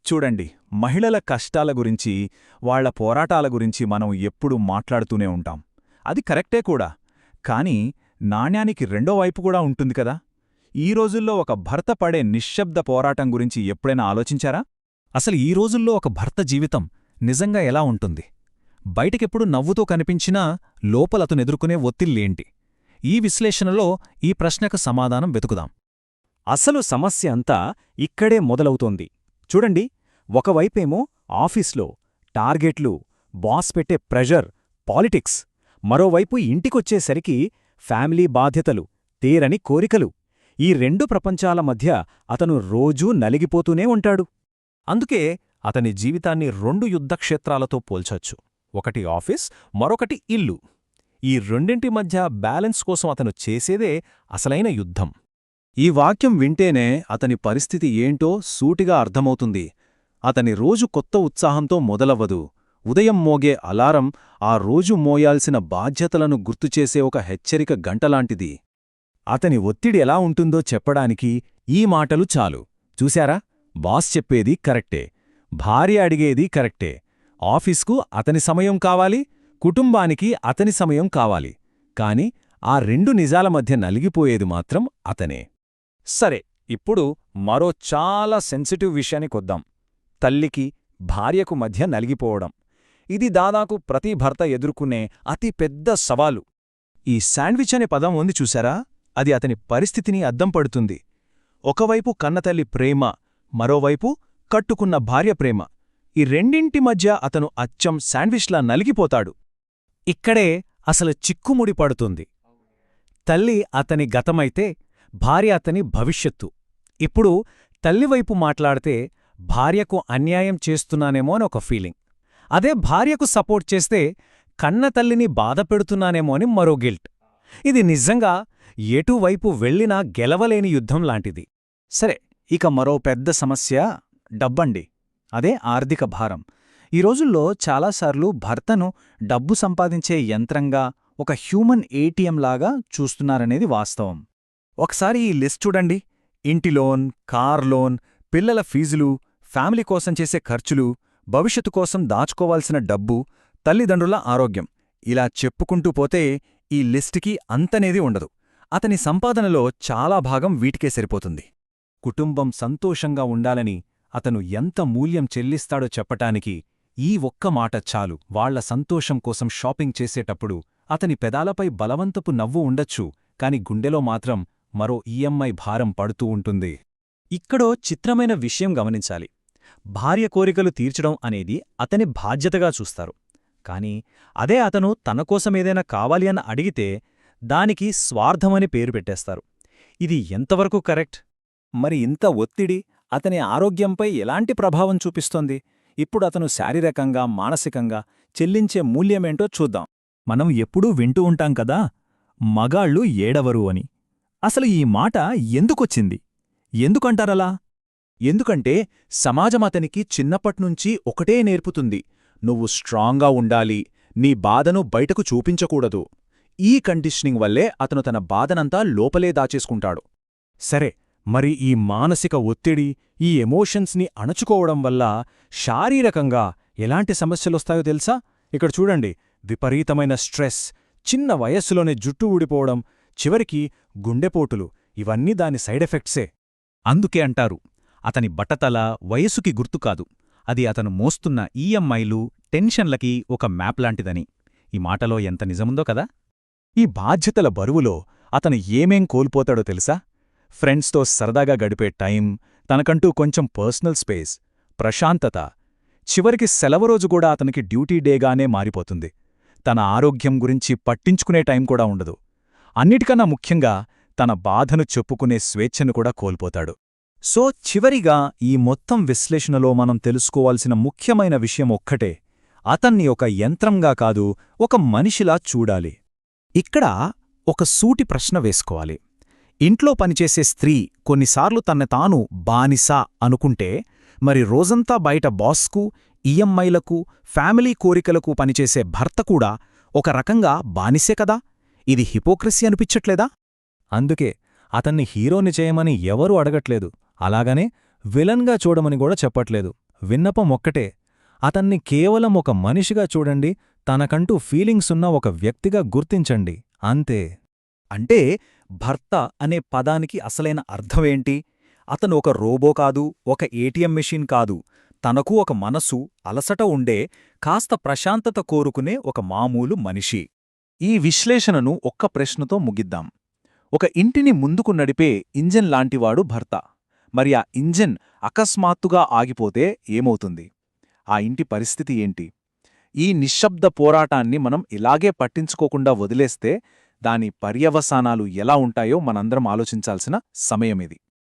చూడండి, మహిళల కష్టాల గురించి, వాళ్ల పోరాటాల గురించి మనం ఎప్పుడూ మాట్లాడుతూనే ఉంటాం. అది కరెక్టే కూడా. కానీ నాణ్యానికి రెండో వైపు కూడా ఉంటుంది కదా. ఈ రోజుల్లో ఒక భర్త పడే నిశ్శబ్ద పోరాటం గురించి ఎప్పుడైనా ఆలోచించారా? అసలు ఈ రోజుల్లో ఒక భర్త జీవితం నిజంగా ఎలా ఉంటుంది? బయటకెప్పుడు నవ్వుతూ కనిపించినా లోపలతనెదుర్కొనే ఒత్తిళ్లేంటి? ఈ విశ్లేషణలో ఈ ప్రశ్నకు సమాధానం వెతుకుదాం. అసలు సమస్య అంతా ఇక్కడే మొదలవుతోంది. చూడండి, ఒకవైపేమో ఆఫీస్లో టార్గెట్లు, బాస్ పెట్టే ప్రెషర్, పాలిటిక్స్. మరోవైపు ఇంటికొచ్చేసరికి ఫ్యామిలీ బాధ్యతలు, తీరని కోరికలు. ఈ రెండు ప్రపంచాల మధ్య అతను రోజూ నలిగిపోతూనే ఉంటాడు. అందుకే అతని జీవితాన్ని రెండు యుద్ధక్షేత్రాలతో పోల్చొచ్చు. ఒకటి ఆఫీస్, మరొకటి ఇల్లు. ఈ రెండింటి మధ్య బ్యాలెన్స్ కోసం అతను చేసేదే అసలైన యుద్ధం. ఈ వాక్యం వింటేనే అతని పరిస్థితి ఏంటో సూటిగా అర్థమవుతుంది. అతని రోజు కొత్త ఉత్సాహంతో మొదలవ్వదు. ఉదయం మోగే అలారం ఆ రోజు మోయాల్సిన బాధ్యతలను గుర్తుచేసే ఒక హెచ్చరిక గంటలాంటిది. అతని ఒత్తిడి ఎలా ఉంటుందో చెప్పడానికి ఈ మాటలు చాలు. చూశారా? బాస్ చెప్పేది కరెక్టే, భార్య అడిగేది కరెక్టే, ఆఫీస్కు అతని సమయం కావాలి, కుటుంబానికి అతని సమయం కావాలి. కాని ఆ రెండు నిజాల మధ్య నలిగిపోయేది మాత్రం అతనే. సరే, ఇప్పుడు మరో చాలా సెన్సిటివ్ విషయానికొద్దాం. తల్లికి, భార్యకు మధ్య నలిగిపోవడం. ఇది దాదాపు ప్రతి భర్త ఎదుర్కొనే అతి పెద్ద సవాలు. ఈ శాండ్విచ్ అనే పదం ఉంది చూశారా? అది అతని పరిస్థితిని అద్దం పడుతుంది. ఒకవైపు కన్నతల్లి ప్రేమ, మరోవైపు కట్టుకున్న భార్య ప్రేమ. ఈ రెండింటి మధ్య అతను అచ్చం శాండ్విచ్లా నలిగిపోతాడు. ఇక్కడే అసలు చిక్కుముడి పడుతుంది. తల్లి అతని గతమైతే భార్య అతని భవిష్యత్తు. ఇప్పుడు తల్లివైపు మాట్లాడితే భార్యకు అన్యాయం చేస్తున్నానేమోనొక ఫీలింగ్. అదే భార్యకు సపోర్ట్ చేస్తే కన్నతల్లిని బాధపెడుతున్నానేమో అని మరో గిల్ట్. ఇది నిజంగా ఎటువైపు వెళ్లినా గెలవలేని యుద్ధం లాంటిది. సరే, ఇక మరో పెద్ద సమస్య డబ్బండి. అదే ఆర్థిక భారం. ఈ రోజుల్లో చాలాసార్లు భర్తను డబ్బు సంపాదించే యంత్రంగా, ఒక హ్యూమన్ ఏటీఎం లాగా చూస్తున్నారనేది వాస్తవం. ఒకసారి ఈ లిస్ట్ చూడండి. ఇంటి లోన్, కార్ లోన్, పిల్లల ఫీజులు, ఫ్యామిలీ కోసం చేసే ఖర్చులు, భవిష్యత్తు కోసం దాచుకోవాల్సిన డబ్బు, తల్లిదండ్రుల ఆరోగ్యం. ఇలా చెప్పుకుంటూ పోతే ఈ లిస్టుకి అంతనేది ఉండదు. అతని సంపాదనలో చాలా భాగం వీటికే సరిపోతుంది. కుటుంబం సంతోషంగా ఉండాలని అతను ఎంత మూల్యం చెల్లిస్తాడో చెప్పటానికి ఈ ఒక్క మాట చాలు. వాళ్ల సంతోషం కోసం షాపింగ్ చేసేటప్పుడు అతని పెదాలపై బలవంతపు నవ్వు ఉండొచ్చు, కాని గుండెలో మాత్రం మరో ఈఎంఐ భారం పడుతూ ఉంటుంది. ఇక్కడో చిత్రమైన విషయం గమనించాలి. భార్య కోరికలు తీర్చడం అనేది అతని బాధ్యతగా చూస్తారు. కాని అదే అతను తనకోసమేదైనా కావాలి అని అడిగితే దానికి స్వార్థమని పేరు పెట్టేస్తారు. ఇది ఎంతవరకు కరెక్ట్? మరి ఇంత ఒత్తిడి అతని ఆరోగ్యంపై ఎలాంటి ప్రభావం చూపిస్తోంది? ఇప్పుడు అతను శారీరకంగా, మానసికంగా చెల్లించే మూల్యమేంటో చూద్దాం. మనం ఎప్పుడూ వింటూ ఉంటాం కదా, మగాళ్ళు ఏడవరు అని. అసలు ఈ మాట ఎందుకొచ్చింది? ఎందుకంటారలా? ఎందుకంటే సమాజం అతనికి చిన్నప్పట్నుంచి ఒకటే నేర్పుతుంది: నువ్వు స్ట్రాంగ్గా ఉండాలి, నీ బాధను బయటకు చూపించకూడదు. ఈ కండిషనింగ్ వల్లే అతను తన బాధనంతా లోపలే దాచేసుకుంటాడు. సరే, మరి ఈ మానసిక ఒత్తిడి, ఈ ఎమోషన్స్ని అణచుకోవడం వల్ల శారీరకంగా ఎలాంటి సమస్యలొస్తాయో తెలుసా? ఇక్కడ చూడండి, విపరీతమైన స్ట్రెస్, చిన్న వయస్సులోనే జుట్టు ఊడిపోవడం, చివరికి గుండెపోటులు, ఇవన్నీ దాని సైడ్ ఎఫెక్ట్సే. అందుకే అంటారు, అతని బట్టతల వయసుకి గుర్తుకాదు, అది అతను మోస్తున్న ఈఎంఐలు, టెన్షన్లకి ఒక మ్యాప్ లాంటిదని. ఈ మాటలో ఎంత నిజముందో కదా. ఈ బాధ్యతల బరువులో అతను ఏమేం కోల్పోతాడో తెలుసా? ఫ్రెండ్స్తో సరదాగా గడిపే టైం, తనకంటూ కొంచెం పర్సనల్ స్పేస్, ప్రశాంతత. చివరికి సెలవురోజు కూడా అతనికి డ్యూటీ డేగానే మారిపోతుంది. తన ఆరోగ్యం గురించి పట్టించుకునే టైం కూడా ఉండదు. అన్నిటికన్నా ముఖ్యంగా తన బాధను చెప్పుకునే స్వేచ్ఛను కూడా కోల్పోతాడు. సో చివరిగా ఈ మొత్తం విశ్లేషణలో మనం తెలుసుకోవాల్సిన ముఖ్యమైన విషయం ఒక్కటే: అతన్ని ఒక యంత్రంగా కాదు, ఒక మనిషిలా చూడాలి. ఇక్కడ ఒక సూటి ప్రశ్న వేసుకోవాలి. ఇంట్లో పనిచేసే స్త్రీ కొన్నిసార్లు తాను బానిస అనుకుంటే, మరి రోజంతా బయట బాస్కు, ఈఎంఐలకు, ఫ్యామిలీ కోరికలకు పనిచేసే భర్త కూడా ఒక రకంగా బానిసే కదా? ఇది హిపోక్రసీ అనిపించట్లేదా? అందుకే అతన్ని హీరోని చేయమని ఎవరూ అడగట్లేదు, అలాగనే విలన్గా చూడమని కూడా చెప్పట్లేదు. విన్నపం ఒక్కటే, అతన్ని కేవలం ఒక మనిషిగా చూడండి, తనకంటూ ఫీలింగ్సున్న ఒక వ్యక్తిగా గుర్తించండి, అంతే. అంటే భర్త అనే పదానికి అసలైన అర్థమేంటి? అతను ఒక రోబో కాదు, ఒక ఏటీఎం మెషీన్ కాదు. తనకు ఒక మనసు, అలసట ఉండే, కాస్త ప్రశాంతత కోరుకునే ఒక మామూలు మనిషి. ఈ విశ్లేషణను ఒక్క ప్రశ్నతో ముగిద్దాం. ఒక ఇంటిని ముందుకు నడిపే ఇంజన్ లాంటివాడు భర్త. మరి ఆ ఇంజన్ అకస్మాత్తుగా ఆగిపోతే ఏమవుతుంది? ఆ ఇంటి పరిస్థితి ఏంటి? ఈ నిశ్శబ్ద పోరాటాన్ని మనం ఇలాగే పట్టించుకోకుండా వదిలేస్తే దాని పర్యవసానాలు ఎలా ఉంటాయో మనందరం ఆలోచించాల్సిన సమయమిది.